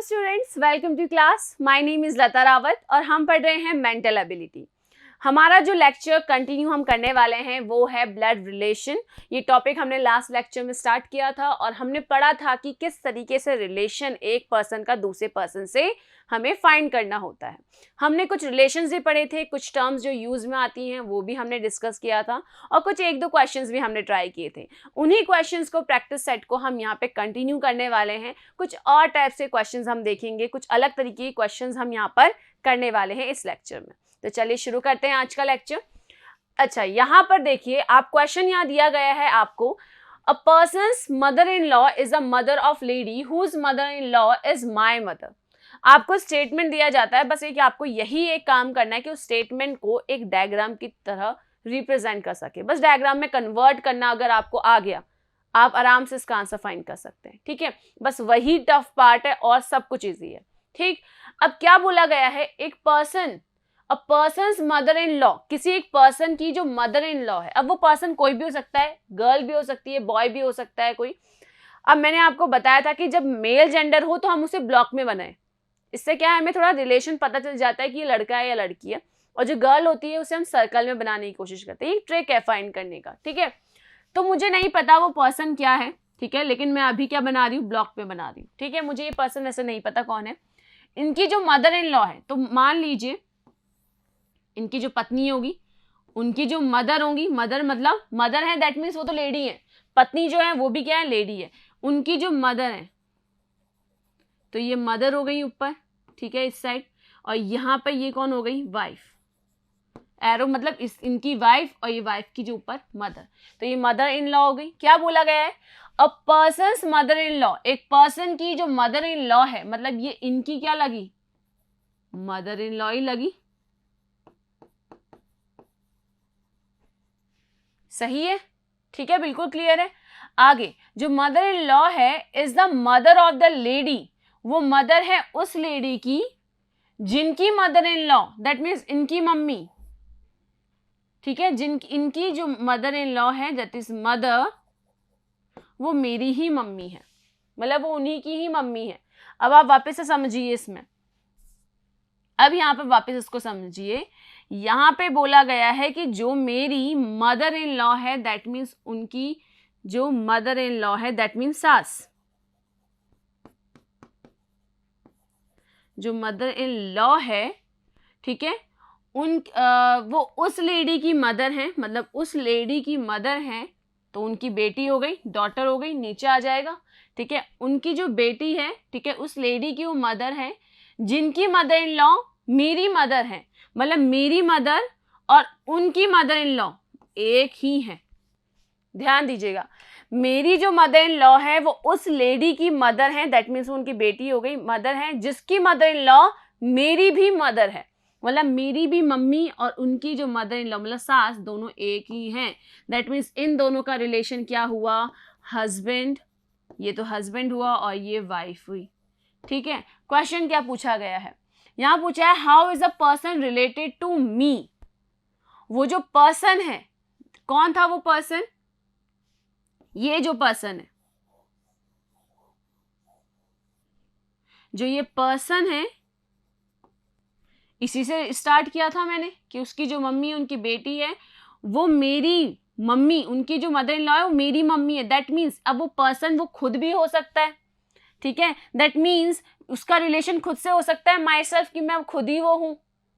Students, welcome to class. My name is Lata Rawat और हम पढ़ रहे हैं मेंटल एबिलिटी। हमारा जो लेक्चर कंटिन्यू हम करने वाले हैं वो है ब्लड रिलेशन। ये टॉपिक हमने लास्ट लेक्चर में स्टार्ट किया था और हमने पढ़ा था कि किस तरीके से रिलेशन एक पर्सन का दूसरे पर्सन से हमें फाइंड करना होता है। हमने कुछ रिलेशंस भी पढ़े थे, कुछ टर्म्स जो यूज में आती हैं वो भी हमने डिस्कस किया था और कुछ एक दो क्वेश्चंस भी हमने ट्राई किए थे। उन्हीं क्वेश्चंस को, प्रैक्टिस सेट को हम यहाँ पे कंटिन्यू करने वाले हैं। कुछ और टाइप से क्वेश्चंस हम देखेंगे, कुछ अलग तरीके के क्वेश्चंस हम यहाँ पर करने वाले हैं इस लेक्चर में। तो चलिए शुरू करते हैं आज का लेक्चर। अच्छा, यहाँ पर देखिए, आप क्वेश्चन यहाँ दिया गया है आपको, a person's mother in law is the mother of lady whose mother in law is my mother. आपको स्टेटमेंट दिया जाता है, बस एक आपको यही एक काम करना है कि उस स्टेटमेंट को एक डायग्राम की तरह रिप्रेजेंट कर सके। बस डायग्राम में कन्वर्ट करना अगर आपको आ गया, आप आराम से इसका आंसर फाइंड कर सकते हैं। ठीक है, बस वही टफ पार्ट है और सब कुछ इजी है। ठीक, अब क्या बोला गया है, एक person, a person's mother in law, किसी एक पर्सन की जो मदर इन लॉ है। अब वो पर्सन कोई भी हो सकता है, गर्ल भी हो सकती है, बॉय भी हो सकता है कोई। अब मैंने आपको बताया था कि जब मेल जेंडर हो तो हम उसे ब्लॉक में बनाएं। इससे क्या है, हमें थोड़ा रिलेशन पता चल जाता है कि ये लड़का है या लड़की है। और जो गर्ल होती है उसे हम सर्कल में बनाने की कोशिश करते हैं। ये ट्रिक है फाइंड करने का। ठीक है, तो मुझे नहीं पता वो पर्सन क्या है, ठीक है, लेकिन मैं अभी क्या बना रही हूँ, ब्लॉक में बना रही हूँ। ठीक है, मुझे ये पर्सन वैसे नहीं पता कौन है। इनकी जो मदर इन लॉ है, तो मान लीजिए इनकी जो पत्नी होगी, उनकी जो मदर होंगी, मदर मतलब मदर है, दैट मीन्स वो तो लेडी है। पत्नी जो है वो भी क्या है, लेडी है। उनकी जो मदर है, तो ये मदर हो गई ऊपर, ठीक है, इस साइड, और यहाँ पर ये कौन हो गई, वाइफ। एरो मतलब इनकी वाइफ और ये वाइफ की जो ऊपर मदर, तो ये मदर इन लॉ हो गई। क्या बोला गया है, अ पर्सन्स मदर इन लॉ, एक पर्सन की जो मदर इन लॉ है, मतलब ये इनकी क्या लगी, मदर इन लॉ ही लगी। सही है, ठीक है, बिल्कुल क्लियर है। आगे, जो मदर इन लॉ है is the mother of the lady, वो मदर है उस लेडी की जिनकी mother in law, that means इनकी मम्मी, ठीक है, इनकी जो मदर इन लॉ है, दैट इज मदर, वो मेरी ही मम्मी है, मतलब वो उन्हीं की ही मम्मी है। अब आप वापस से समझिए इसमें, अब यहाँ पे वापस इसको समझिए। यहाँ पे बोला गया है कि जो मेरी मदर इन लॉ है, दैट मीन्स उनकी जो मदर इन लॉ है, दैट मीन्स सास, जो मदर इन लॉ है, ठीक है, वो उस लेडी की मदर है, मतलब उस लेडी की मदर है, तो उनकी बेटी हो गई, डॉटर हो गई, नीचे आ जाएगा। ठीक है, उनकी जो बेटी है, ठीक है, उस लेडी की वो मदर है जिनकी मदर इन लॉ मेरी मदर है, मतलब मेरी मदर और उनकी मदर इन लॉ एक ही है। ध्यान दीजिएगा, मेरी जो मदर इन लॉ है वो उस लेडी की मदर है, दैट मीन्स उनकी बेटी हो गई, मदर है, जिसकी मदर इन लॉ मेरी भी मदर है, मतलब मेरी भी मम्मी और उनकी जो मदर इन लॉ मतलब सास, दोनों एक ही हैं। दैट मीन्स इन दोनों का रिलेशन क्या हुआ, हस्बैंड, ये तो हस्बैंड हुआ और ये वाइफ हुई। ठीक है, क्वेश्चन क्या पूछा गया है, यहाँ पूछा है how is a person related to me. वो जो पर्सन है, कौन था वो पर्सन, ये जो पर्सन है, जो ये पर्सन है, इसी से स्टार्ट किया था मैंने कि उसकी जो मम्मी है, उनकी बेटी है, वो मेरी मम्मी, उनकी जो मदर इन लॉ है वो मेरी मम्मी है। दैट मीन्स अब वो पर्सन वो खुद भी हो सकता है, ठीक है, दैट मीन्स उसका रिलेशन खुद से हो सकता है, माई सेल्फ, कि मैं खुद ही वो हूँ,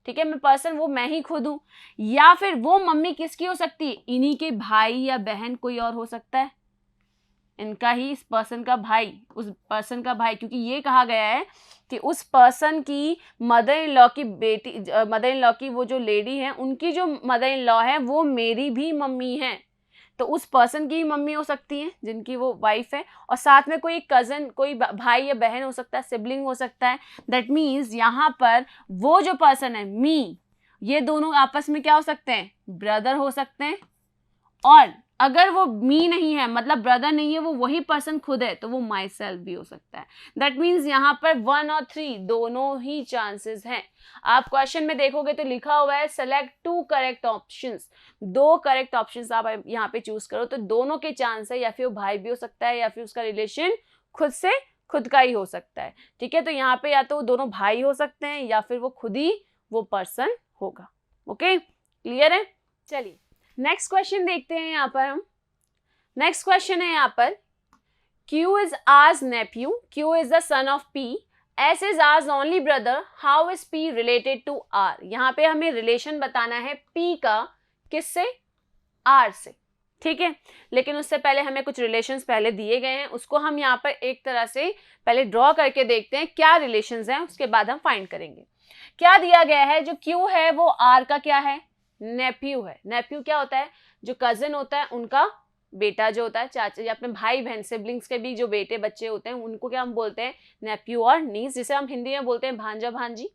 ठीक है, मैं पर्सन वो मैं ही खुद हूँ। या फिर वो मम्मी किसकी हो सकती है, इन्हीं के भाई या बहन, कोई और हो सकता है, इनका ही, इस पर्सन का भाई, उस पर्सन का भाई, क्योंकि ये कहा गया है कि उस पर्सन की मदर इन लॉ की बेटी, मदर इन लॉ की वो जो लेडी है, उनकी जो मदर इन लॉ है वो मेरी भी मम्मी है, तो उस पर्सन की ही मम्मी हो सकती है जिनकी वो वाइफ है, और साथ में कोई कजन, कोई भाई या बहन हो सकता है, सिबलिंग हो सकता है। दैट मीन्स यहाँ पर वो जो पर्सन है, मी, ये दोनों आपस में क्या हो सकते हैं, ब्रदर हो सकते हैं। और अगर वो मी नहीं है, मतलब ब्रदर नहीं है, वो वही पर्सन खुद है, तो वो माई सेल्फ भी हो सकता है। दैट मीन्स यहाँ पर 1 और 3 दोनों ही चांसेस हैं। आप क्वेश्चन में देखोगे तो लिखा हुआ है select 2 correct options, 2 correct options आप यहाँ पे चूज करो, तो दोनों के चांस है, या फिर वो भाई भी हो सकता है या फिर उसका रिलेशन खुद से खुद का ही हो सकता है, ठीक है। तो यहाँ पे या तो दोनों भाई हो सकते हैं या फिर वो खुद ही वो पर्सन होगा। ओके, क्लियर है। चलिए नेक्स्ट क्वेश्चन देखते हैं। यहाँ पर हम नेक्स्ट क्वेश्चन है यहाँ पर, Q is R's nephew, Q is the son of P, S is R's only brother, how is P related to R? यहाँ पे हमें रिलेशन बताना है P का किससे, R से, ठीक है। लेकिन उससे पहले हमें कुछ रिलेशंस पहले दिए गए हैं, उसको हम यहाँ पर एक तरह से पहले ड्रॉ करके देखते हैं क्या रिलेशंस हैं, उसके बाद हम फाइंड करेंगे। क्या दिया गया है, जो Q है वो R का क्या है, नेफ्यू है। नेफ्यू क्या होता है, जो कजिन होता है उनका बेटा जो होता है, चाचा या अपने भाई बहन सिबलिंग्स के भी जो बेटे बच्चे होते हैं उनको क्या हम बोलते हैं, नेफ्यू और नीस, जिसे हम हिंदी में बोलते हैं भांजा भांजी,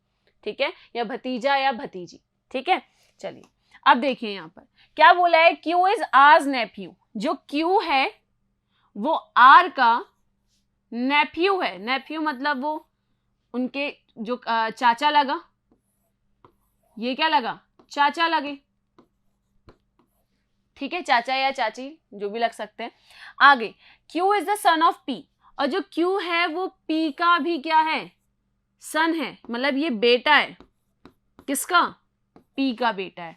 ठीक है, या भतीजा या भतीजी, ठीक है। चलिए अब देखिए यहाँ पर क्या बोला है, Q इज आर्स नेफ्यू, जो Q है वो R का नेफ्यू है। नेफ्यू मतलब वो उनके जो चाचा लगा, ये क्या लगा, चाचा लगे, ठीक है, चाचा या चाची जो भी लग सकते हैं। आगे Q is the son of P, और जो Q है वो P का भी क्या है, सन है, मतलब ये बेटा है, किसका, P का बेटा है,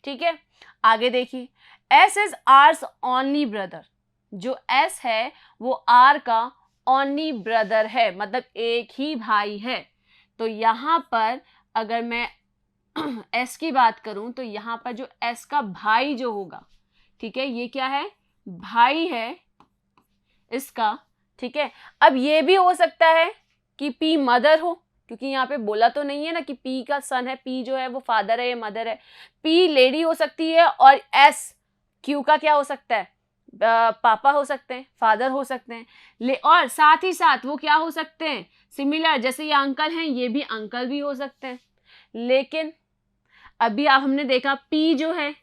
ठीक है। आगे देखिए S is hours only brother, जो S है वो R का ओनली ब्रदर है, मतलब एक ही भाई है। तो यहाँ पर अगर मैं S की बात करूं तो यहाँ पर जो S का भाई जो होगा, ठीक है, ये क्या है, भाई है इसका, ठीक है। अब ये भी हो सकता है कि P मदर हो, क्योंकि यहाँ पे बोला तो नहीं है ना कि P का सन है, P जो है वो फादर है या मदर है। P लेडी हो सकती है और S Q का क्या हो सकता है, पापा हो सकते हैं, फादर हो सकते हैं, और साथ ही साथ वो क्या हो सकते हैं, सिमिलर, जैसे ये अंकल हैं ये भी अंकल भी हो सकते हैं। लेकिन अभी आप हमने देखा P जो है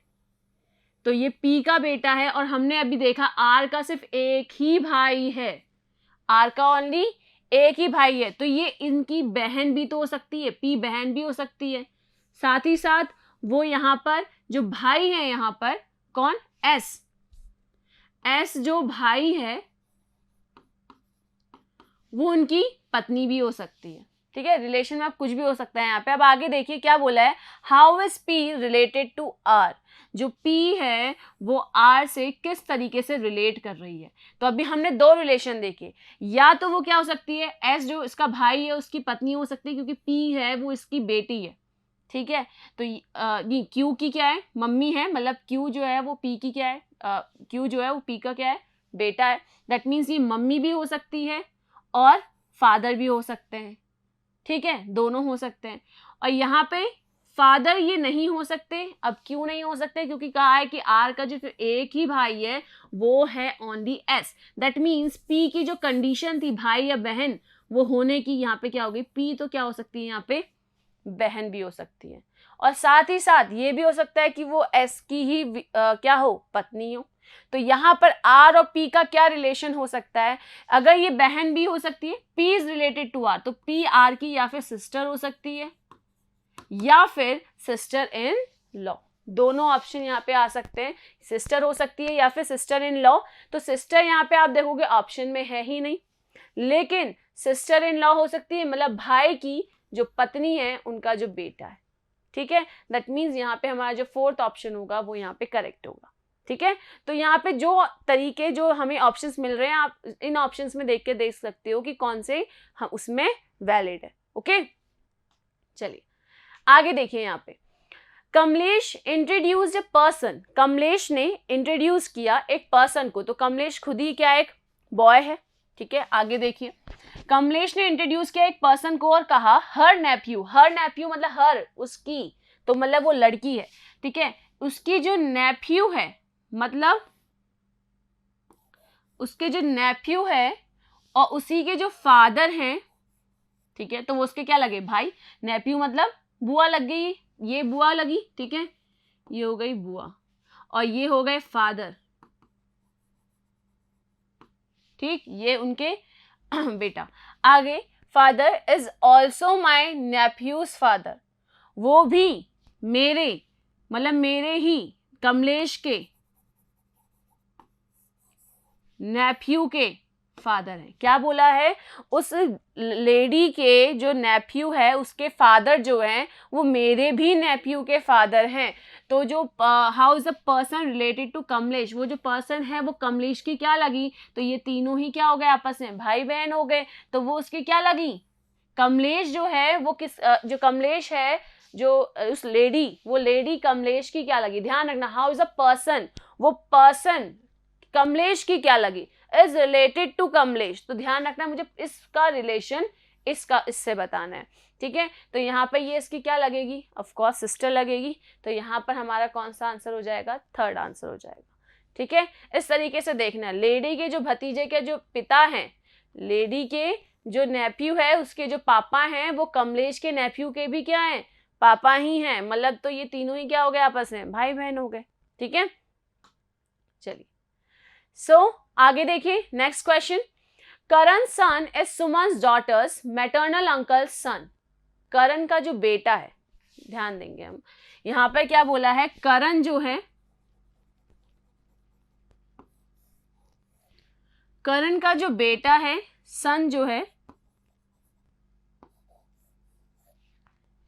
तो ये P का बेटा है, और हमने अभी देखा R का सिर्फ एक ही भाई है, R का ओनली एक ही भाई है, तो ये इनकी बहन भी तो हो सकती है, P बहन भी हो सकती है। साथ ही साथ वो यहाँ पर जो भाई है, यहाँ पर कौन, S जो भाई है वो उनकी पत्नी भी हो सकती है, ठीक है। रिलेशन में आप कुछ भी हो सकता है यहाँ पे। अब आगे देखिए क्या बोला है, how is P related to R, जो P है वो R से किस तरीके से रिलेट कर रही है। तो अभी हमने दो रिलेशन देखे, या तो वो क्या हो सकती है, S जो इसका भाई है उसकी पत्नी हो सकती है, क्योंकि P है वो इसकी बेटी है, ठीक है। तो ये Q की क्या है, मम्मी है, मतलब Q जो है वो P की क्या है, Q जो है वो P का क्या है, बेटा है। दैट मीन्स ये मम्मी भी हो सकती है और फादर भी हो सकते हैं, ठीक है, दोनों हो सकते हैं। और यहाँ पे फादर ये नहीं हो सकते। अब क्यों नहीं हो सकते, क्योंकि कहा है कि R का जो एक ही भाई है वो है only S। That means P की जो कंडीशन थी भाई या बहन वो होने की, यहाँ पे क्या होगी, P तो क्या हो सकती है, यहाँ पे बहन भी हो सकती है। और साथ ही साथ ये भी हो सकता है कि वो S की ही क्या हो, पत्नी हो। तो यहाँ पर R और P का क्या रिलेशन हो सकता है, अगर ये बहन भी हो सकती है, P is related to R, तो P R की या फिर सिस्टर हो सकती है या फिर सिस्टर इन लॉ। दोनों ऑप्शन यहाँ पे आ सकते हैं, सिस्टर हो सकती है या फिर सिस्टर इन लॉ। तो सिस्टर यहाँ पे आप देखोगे ऑप्शन में है ही नहीं, लेकिन सिस्टर इन लॉ हो सकती है, मतलब भाई की जो पत्नी है उनका जो बेटा है, ठीक है। दैट मीन्स यहाँ पे हमारा जो फोर्थ ऑप्शन होगा वो यहाँ पे करेक्ट होगा, ठीक है। तो यहाँ पे जो तरीके जो हमें ऑप्शंस मिल रहे हैं, आप इन ऑप्शंस में देख के देख सकते हो कि कौन से हम उसमें वैलिड है। ओके, चलिए आगे देखिए। यहाँ पे Kamlesh introduced a person, Kamlesh ने इंट्रोड्यूस किया एक पर्सन को, तो कमलेश खुद ही क्या एक बॉय है, ठीक है। आगे देखिए, कमलेश ने इंट्रोड्यूस किया एक पर्सन को और कहा हर नेफ्यू, हर नेफ्यू मतलब हर, उसकी, तो मतलब वो लड़की है, ठीक है, उसकी जो नेफ्यू है, मतलब उसके जो नेफ्यू है और उसी के जो फादर हैं, ठीक है, तो वो उसके क्या लगे, भाई। नेफ्यू मतलब बुआ लग गई, ये बुआ लगी, ठीक है, ये हो गई बुआ और ये हो गए फादर, ठीक, ये उनके बेटा। आगे father is also my nephews father, वो भी मेरे, मतलब मेरे ही कमलेश के नेफ्यू के फादर हैं। क्या बोला है, उस लेडी के जो नेफ्यू है उसके फादर जो हैं वो मेरे भी नेफ्यू के फादर हैं। तो जो how is the person related to Kamlesh, वो जो पर्सन है वो कमलेश की क्या लगी, तो ये तीनों ही क्या हो गए, आपस में भाई बहन हो गए, तो वो उसकी क्या लगी, कमलेश जो है वो किस जो कमलेश है जो उस लेडी, वो लेडी कमलेश की क्या लगी। ध्यान रखना, हाउ इज अ पर्सन, वो पर्सन कमलेश की क्या लगी, इज रिलेटेड टू कमलेश। तो ध्यान रखना, मुझे इसका रिलेशन इसका इससे बताना है, ठीक है। तो यहाँ पर ये इसकी क्या लगेगी, ऑफ कोर्स सिस्टर लगेगी। तो यहाँ पर हमारा कौन सा आंसर हो जाएगा, थर्ड आंसर हो जाएगा, ठीक है। इस तरीके से देखना, लेडी के जो भतीजे के जो पिता हैं, लेडी के जो नेफ्यू है उसके जो पापा हैं वो कमलेश के नेफ्यू के भी क्या हैं, पापा ही हैं। मतलब तो ये तीनों ही क्या हो गए, आपस में भाई बहन हो गए, ठीक है। चलिए आगे देखिए next question. Karan son is Suman's daughter's maternal uncle son. Karan का जो बेटा है, ध्यान देंगे हम, यहां पर क्या बोला है, करण जो है, करण का जो बेटा है, सन जो है,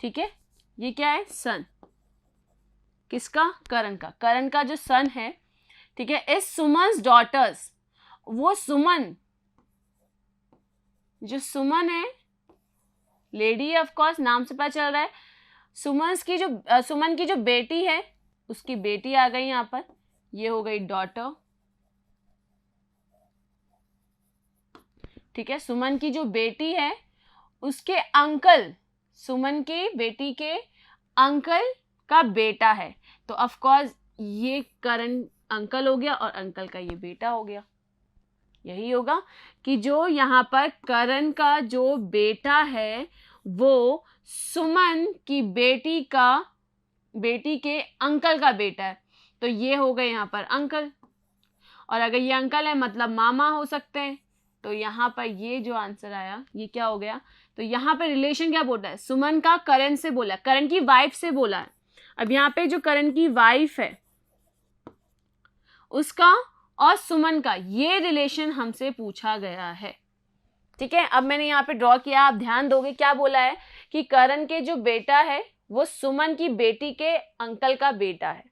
ठीक है, ये क्या है, सन किसका, करण का, करण का जो सन है, ठीक है, इज सुमन्स डॉटर्स, वो सुमन, जो सुमन है लेडी है, ऑफ कोर्स नाम से पता चल रहा है, सुमन की जो बेटी है उसकी बेटी आ गई यहां पर, ये हो गई डॉटर, ठीक है। सुमन की जो बेटी है उसके अंकल, सुमन के बेटी के अंकल का बेटा है, तो ऑफ कोर्स ये करण अंकल हो गया और अंकल का ये बेटा हो गया। यही होगा कि जो यहाँ पर करण का जो बेटा है वो सुमन की बेटी के अंकल का बेटा है, तो ये हो गए यहाँ पर अंकल, और अगर ये अंकल है मतलब मामा हो सकते हैं। तो यहाँ पर ये जो आंसर आया ये क्या हो गया, तो यहाँ पर रिलेशन क्या बोला है, सुमन का करण से बोला, करण की वाइफ से बोला है। अब यहाँ पे जो करण की वाइफ है उसका और सुमन का ये रिलेशन हमसे पूछा गया है, ठीक है। अब मैंने यहाँ पे ड्रॉ किया, आप ध्यान दोगे, क्या बोला है कि करण के जो बेटा है वो सुमन की बेटी के अंकल का बेटा है।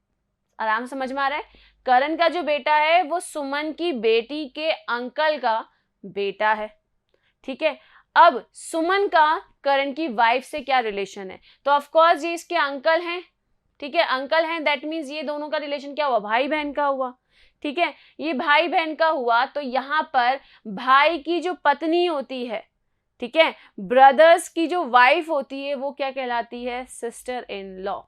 आराम समझ में आ रहा है, करण का जो बेटा है वो सुमन की बेटी के अंकल का बेटा है, ठीक है। अब सुमन का करण की वाइफ से क्या रिलेशन है, तो ऑफ कोर्स ये इसके अंकल हैं, ठीक है, अंकल हैं, दैट मीन्स ये दोनों का रिलेशन क्या हुआ, भाई बहन का हुआ, ठीक है। ये भाई बहन का हुआ, तो यहाँ पर भाई की जो पत्नी होती है, ठीक है, ब्रदर्स की जो वाइफ होती है वो क्या कहलाती है, सिस्टर इन लॉ।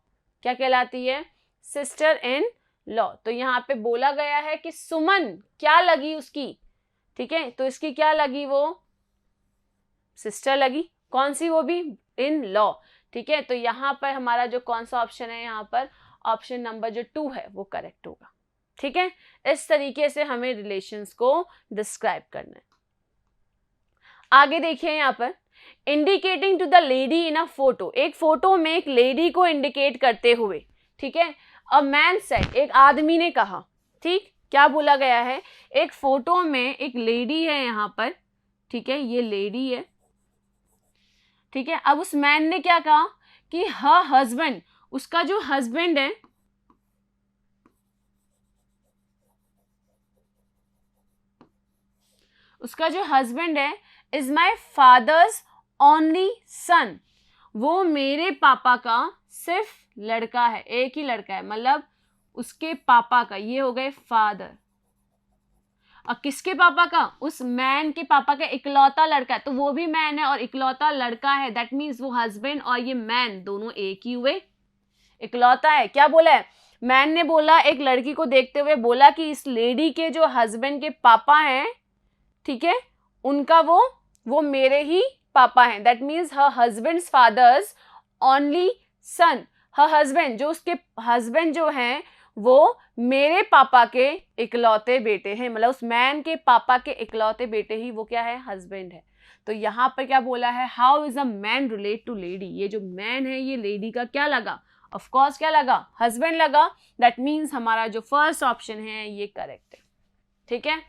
क्या कहलाती है, सिस्टर इन लॉ। तो यहाँ पे बोला गया है कि सुमन क्या लगी उसकी, ठीक है, तो इसकी क्या लगी, वो सिस्टर लगी, कौन सी, वो भी इन लॉ, ठीक है। तो यहाँ पर हमारा जो कौन सा ऑप्शन है, यहाँ पर ऑप्शन नंबर जो 2 है वो करेक्ट होगा, ठीक है। इस तरीके से हमें रिलेशंस को डिस्क्राइब करना है। आगे देखिए यहाँ पर, indicating to the lady in a photo, एक फोटो में एक लेडी को इंडिकेट करते हुए, ठीक है। अ मैन सेड, एक आदमी ने कहा, ठीक, क्या बोला गया है, एक फोटो में एक लेडी है यहाँ पर, ठीक है, ये लेडी है, ठीक है। अब उस मैन ने क्या कहा कि हर हस्बैंड, उसका जो हस्बैंड है, उसका जो हस्बैंड है, is my father's only son, वो मेरे पापा का सिर्फ लड़का है, एक ही लड़का है, मतलब उसके पापा का, ये हो गए फादर। और किसके पापा का, उस मैन के पापा का इकलौता लड़का है, तो वो भी मैन है और इकलौता लड़का है, दैट मीन्स वो हस्बैंड और ये मैन दोनों एक ही हुए, इकलौता है। क्या बोला है, मैन ने बोला, एक लड़की को देखते हुए बोला कि इस लेडी के जो हस्बैंड के पापा हैं, ठीक है, उनका वो मेरे ही पापा हैं, that means her husband's fathers only son, her husband, जो उसके हस्बैंड जो हैं वो मेरे पापा के इकलौते बेटे हैं, मतलब उस मैन के पापा के इकलौते बेटे ही वो क्या है, हस्बैंड है। तो यहाँ पर क्या बोला है, how is a man relate to lady, ये जो मैन है ये लेडी का क्या लगा, ऑफ कोर्स क्या लगा, हस्बैंड लगा, दैट मीन्स हमारा जो फर्स्ट ऑप्शन है ये करेक्ट है, ठीक है।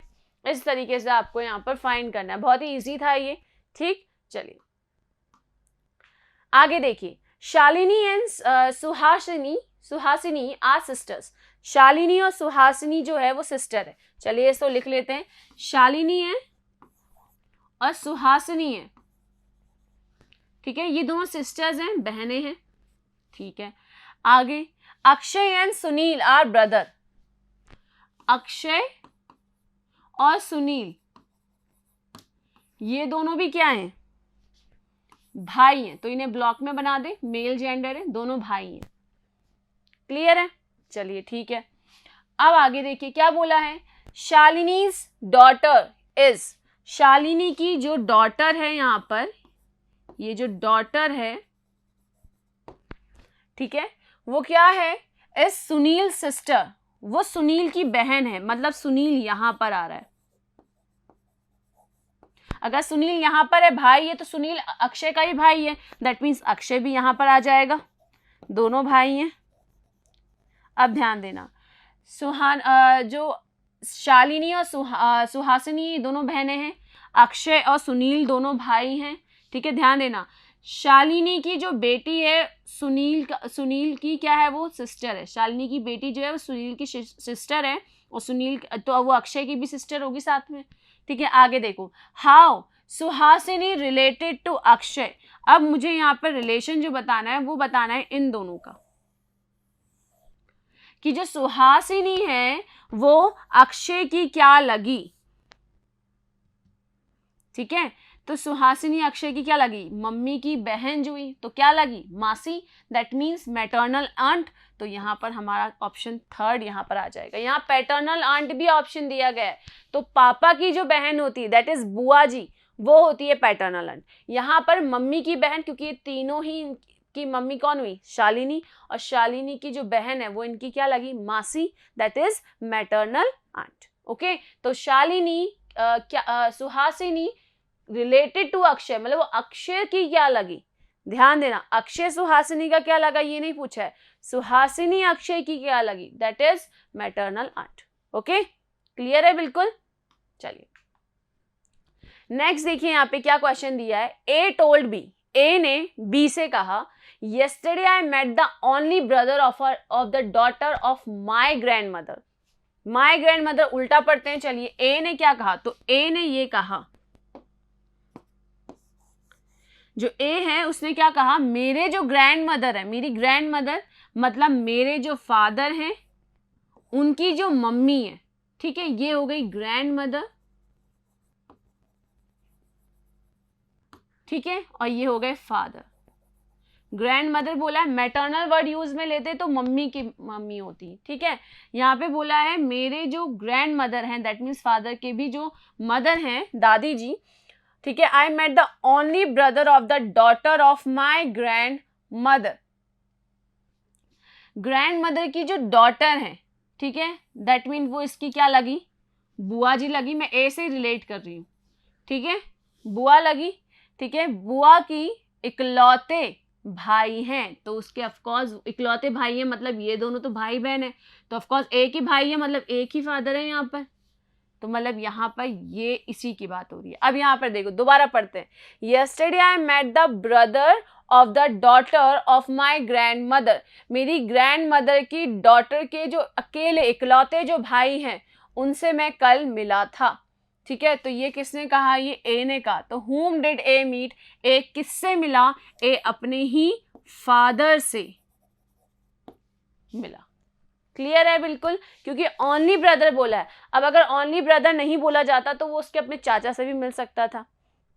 इस तरीके से आपको यहाँ पर फाइंड करना है, बहुत ही इजी था ये। ठीक, चलिए आगे देखिए। Shalini and Suhasini are sisters. Shalini और सुहासिनी जो है वो सिस्टर है। चलिए इसको लिख लेते हैं, शालिनी है और सुहासिनी है, ठीक है, ये दोनों सिस्टर्स हैं, बहनें हैं, ठीक है। आगे, Akshay and Sunil are brother. Akshay और सुनील ये दोनों भी क्या हैं, भाई हैं, तो इन्हें ब्लॉक में बना दे, मेल जेंडर है, दोनों भाई हैं। क्लियर है, चलिए ठीक है। अब आगे देखिए क्या बोला है, शालिनीज डॉटर इज। शालिनी की जो डॉटर है यहाँ पर, ये जो डॉटर है, ठीक है, वो क्या है, इज सुनील सिस्टर। वो सुनील की बहन है, मतलब सुनील यहां पर आ रहा है। अगर सुनील यहां पर है, भाई है, तो सुनील अक्षय का ही भाई है, दैट मीन्स अक्षय भी यहां पर आ जाएगा, दोनों भाई हैं। अब ध्यान देना, जो शालिनी और सुहासिनी दोनों बहनें हैं, अक्षय और सुनील दोनों भाई हैं, ठीक है। ध्यान देना, शालिनी की जो बेटी है सुनील की क्या है, वो सिस्टर है। शालिनी की बेटी जो है वो सुनील की सिस्टर है, और सुनील तो वो अक्षय की भी सिस्टर होगी साथ में, ठीक है। आगे देखो, how Suhasini related to Akshay. अब मुझे यहाँ पर रिलेशन जो बताना है वो बताना है इन दोनों का, कि जो सुहासिनी है वो अक्षय की क्या लगी, ठीक है। तो सुहासिनी अक्षय की क्या लगी, मम्मी की बहन जो हुई, तो क्या लगी, मासी, दैट मीन्स मैटरनल आंट। तो यहाँ पर हमारा ऑप्शन थर्ड यहाँ पर आ जाएगा। यहाँ पैटर्नल आंट भी ऑप्शन दिया गया है, तो पापा की जो बहन होती है दैट इज बुआ जी, वो होती है पैटर्नल आंट। यहाँ पर मम्मी की बहन, क्योंकि ये तीनों ही की मम्मी कौन हुई, शालिनी, और शालिनी की जो बहन है वो इनकी क्या लगी, मासी, that is maternal aunt. Okay, तो शालिनी सुहासिनी रिलेटेड टू अक्षय, मतलब वो अक्षय की क्या लगी। ध्यान देना, अक्षय सुहासिनी का क्या लगा ये नहीं पूछा है, सुहासिनी अक्षय की क्या लगी, that is maternal aunt. Okay, clear है बिल्कुल। चलिए नेक्स्ट देखिए, यहाँ पे क्या क्वेश्चन दिया है, ए टोल्ड बी। ए ने बी से कहा, yesterday I met the only brother of the daughter of my grandmother. My grandmother उल्टा पढ़ते हैं। चलिए, ए ने क्या कहा, तो ए ने ये कहा, जो ए है उसने क्या कहा, मेरे जो ग्रैंड मदर है, मेरी ग्रैंड मदर मतलब मेरे जो फादर हैं उनकी जो मम्मी है, ठीक है, ये हो गई ग्रैंड मदर, ठीक है, और ये हो गए फादर। ग्रैंड मदर बोला है, मैटरनल वर्ड यूज में लेते तो मम्मी की मम्मी होती, ठीक है। यहाँ पे बोला है मेरे जो ग्रैंड मदर हैं, दैट मीन्स फादर के भी जो मदर हैं, दादी जी, ठीक है। I met the only brother of the daughter of my grandmother. Grandmother की जो डॉटर है, ठीक है, दैट मीन वो इसकी क्या लगी, बुआ जी लगी। मैं ए से रिलेट कर रही हूँ, ठीक है, बुआ लगी, ठीक है। बुआ की इकलौते भाई हैं, तो उसके ऑफकोर्स इकलौते भाई हैं, मतलब ये दोनों तो भाई बहन है, तो ऑफकोर्स एक ही भाई है, मतलब एक ही फादर है यहाँ पर, तो मतलब यहाँ पर ये इसी की बात हो रही है। अब यहाँ पर देखो, दोबारा पढ़ते हैं, yesterday I met the brother of the daughter of my grandmother. मेरी ग्रैंड मदर की डॉटर के जो अकेले इकलौते जो भाई हैं उनसे मैं कल मिला था, ठीक है। तो ये किसने कहा, ये ए ने कहा। तो whom did ए मीट, ए किससे मिला, ए अपने ही फादर से मिला। क्लियर है बिल्कुल, क्योंकि ओनली ब्रदर बोला है। अब अगर ओनली ब्रदर नहीं बोला जाता तो वो उसके अपने चाचा से भी मिल सकता था,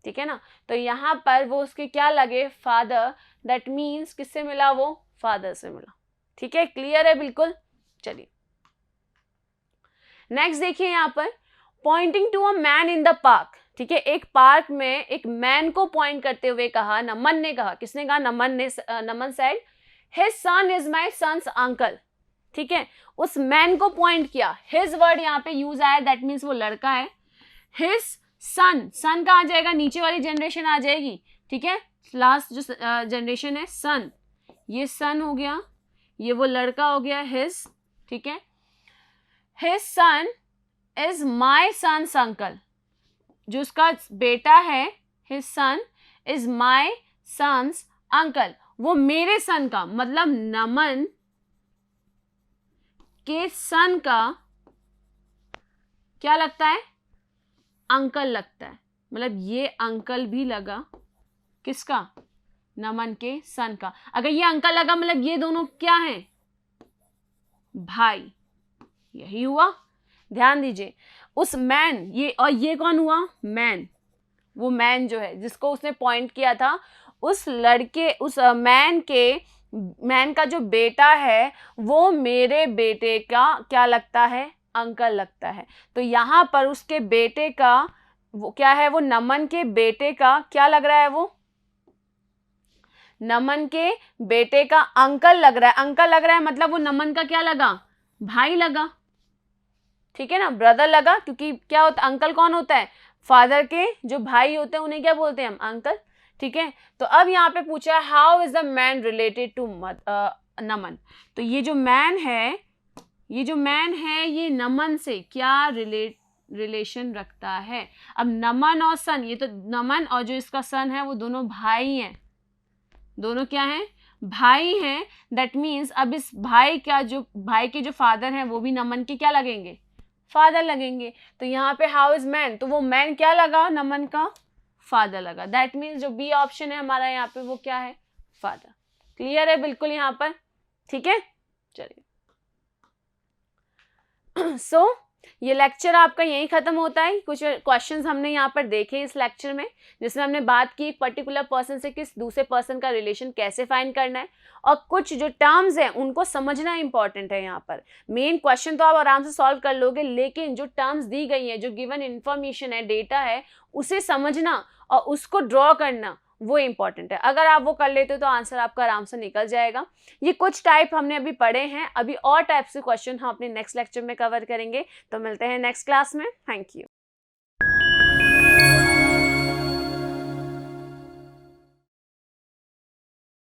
ठीक है ना। तो यहाँ पर वो उसके क्या लगे, फादर, दैट मीन्स किससे मिला, वो फादर से मिला, ठीक है। क्लियर है बिल्कुल। चलिए नेक्स्ट देखिए, यहाँ पर pointing to a man in the park, ठीक है, एक पार्क में एक मैन को पॉइंट करते हुए कहा, नमन ने कहा, किसने कहा, Naman said his son is my son's uncle, ठीक है। उस मैन को पॉइंट किया, हिज वर्ड यहाँ पे यूज आया, दैट मीन्स वो लड़का है। हिज सन, सन कहाँ जाएगा, नीचे वाली जनरेशन आ जाएगी, ठीक है, लास्ट जो जनरेशन है सन, ये सन हो गया, ये वो लड़का हो गया हिज, ठीक है। His son is my son's uncle, जो उसका बेटा है, his son is my son's uncle, वो मेरे सन का, मतलब नमन के सन का क्या लगता है, अंकल लगता है। मतलब ये अंकल भी लगा किसका, नमन के सन का। अगर ये अंकल लगा मतलब ये दोनों क्या हैं, भाई। यही हुआ, ध्यान दीजिए। उस मैन, ये और ये कौन हुआ, मैन। वो मैन जो है जिसको उसने पॉइंट किया था, उस लड़के, उस मैन का जो बेटा है वो मेरे बेटे का क्या लगता है, अंकल लगता है। तो यहाँ पर उसके बेटे का वो क्या है, वो नमन के बेटे का क्या लग रहा है, वो नमन के बेटे का अंकल लग रहा है। अंकल लग रहा है मतलब वो नमन का क्या लगा, भाई लगा, ठीक है ना, ब्रदर लगा। क्योंकि क्या होता, अंकल कौन होता है, फादर के जो भाई होते हैं उन्हें क्या बोलते हैं हम, अंकल, ठीक है। तो अब यहाँ पे पूछा है how is the man related to Naman. तो ये जो मैन है, ये नमन से क्या रिलेशन रखता है। अब नमन और सन, ये तो नमन और जो इसका सन है वो दोनों भाई हैं, दोनों क्या हैं, भाई हैं। दैट मीन्स अब इस भाई के जो फादर हैं वो भी नमन के क्या लगेंगे, फादर लगेंगे। तो यहाँ पे हाउ इज मैन, तो वो मैन क्या लगा, नमन का फादर लगा। दैट मीन्स जो बी ऑप्शन है हमारा यहाँ पे वो क्या है, फादर। क्लियर है बिल्कुल यहाँ पर, ठीक है। चलिए सो ये लेक्चर आपका यहीं खत्म होता है। कुछ क्वेश्चंस हमने यहाँ पर देखे इस लेक्चर में, जिसमें हमने बात की एक पर्टिकुलर पर्सन से किस दूसरे पर्सन का रिलेशन कैसे फाइंड करना है, और कुछ जो टर्म्स हैं उनको समझना इंपॉर्टेंट है। यहाँ पर मेन क्वेश्चन तो आप आराम से सॉल्व कर लोगे, लेकिन जो टर्म्स दी गई हैं, जो गिवन इन्फॉर्मेशन है, डेटा है, उसे समझना और उसको ड्रॉ करना वो इंपॉर्टेंट है। अगर आप वो कर लेते हो तो आंसर आपका आराम से निकल जाएगा। ये कुछ टाइप हमने अभी पढ़े हैं, अभी और टाइप से क्वेश्चन हम अपने नेक्स्ट लेक्चर में कवर करेंगे। तो मिलते हैं नेक्स्ट क्लास में। Thank you.